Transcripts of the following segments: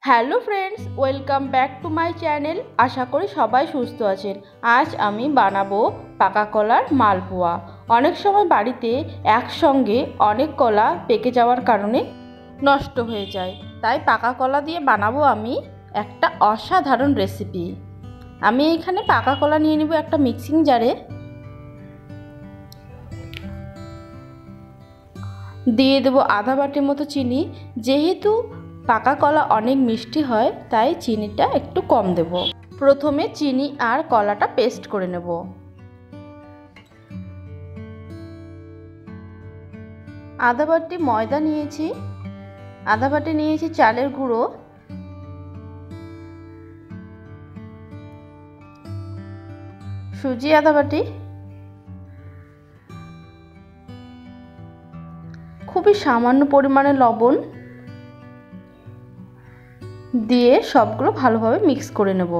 Hello friends, welcome back to my channel. আশা করি সবাই সুস্থ আছেন। আজ আমি বানাবো পাকা কলার মালপোয়া। অনেক সময় বাড়িতে একসঙ্গে অনেক কলা পেকে যাওয়ার কারণে নষ্ট হয়ে যায়, তাই পাকা কলা দিয়ে বানাবো আমি একটা অসাধারণ রেসিপি। আমি এখানে পাকা কলা নিয়ে নেব একটা মিক্সিং জারে। দিয়ে দেবো আধা বাটির মতো চিনি। যেহেতু পাকা কলা অনেক মিষ্টি হয়, তাই চিনিটা একটু কম দেব। প্রথমে চিনি আর কলাটা পেস্ট করে নেব। আধা বাটি ময়দা নিয়েছি, আধা বাটি নিয়েছি চালের গুঁড়ো, সুজি আধা বাটি, খুবই সামান্য পরিমাণে লবণ দিয়ে সবগুলো ভালোভাবে মিক্স করে নেব।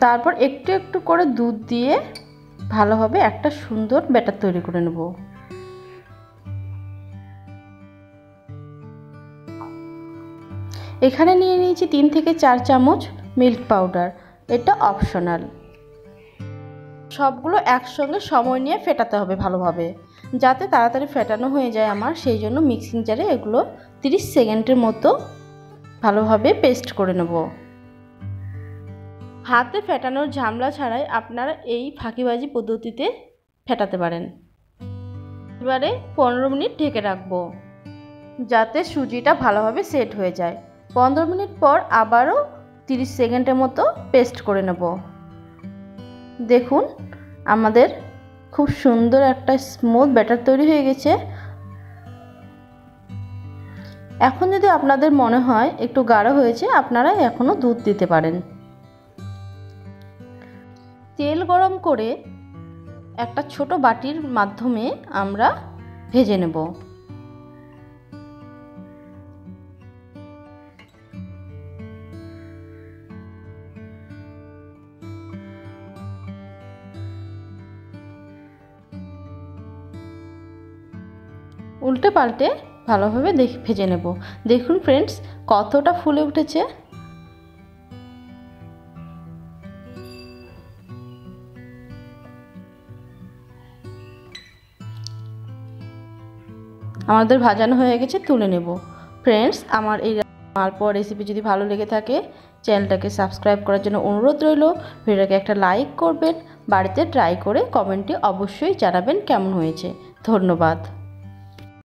তারপর একটু একটু করে দুধ দিয়ে ভালোভাবে একটা সুন্দর ব্যাটার তৈরি করে নেব। এখানে নিয়ে নিয়েছি 3 থেকে 4 চামচ মিল্ক পাউডার। এটা অপশনাল। সবগুলো একসঙ্গে সময় নিয়ে ফেটাতে হবে ভালোভাবে, যাতে তাড়াতাড়ি ফেটানো হয়ে যায় আমার। সেই জন্য মিক্সিং জারে এগুলো 30 সেকেন্ডের মতো ভালোভাবে পেস্ট করে নেব। হাতে ফেটানোর ঝামেলা ছাড়াই আপনারা এই ফাঁকিবাজি পদ্ধতিতে ফেটাতে পারেন। এবারে 15 মিনিট ঢেকে রাখবো, যাতে সুজিটা ভালোভাবে সেট হয়ে যায়। 15 মিনিট পর আবারও 30 সেকেন্ডের মতো পেস্ট করে নেব। দেখুন, আমাদের খুব সুন্দর একটা স্মুথ ব্যাটার তৈরি হয়ে গেছে। এখন যদি আপনাদের মনে হয় একটু গাঢ় হয়েছে, আপনারা এখনও দুধ দিতে পারেন। তেল গরম করে একটা ছোট বাটির মাধ্যমে আমরা ভেজে নেব। উল্টে পাল্টে ভালোভাবে ভেজে নেব। দেখুন ফ্রেন্ডস, কতটা ফুলে উঠেছে। আমাদের ভাজানো হয়ে গেছে, তুলে নেব। ফ্রেন্ডস, আমার এই মালপোয়া রেসিপি যদি ভালো লেগে থাকে, চ্যানেলটাকে সাবস্ক্রাইব করার জন্য অনুরোধ রইল। ভিডিওটাকে একটা লাইক করবেন, বাড়িতে ট্রাই করে কমেন্টে অবশ্যই জানাবেন কেমন হয়েছে। ধন্যবাদ।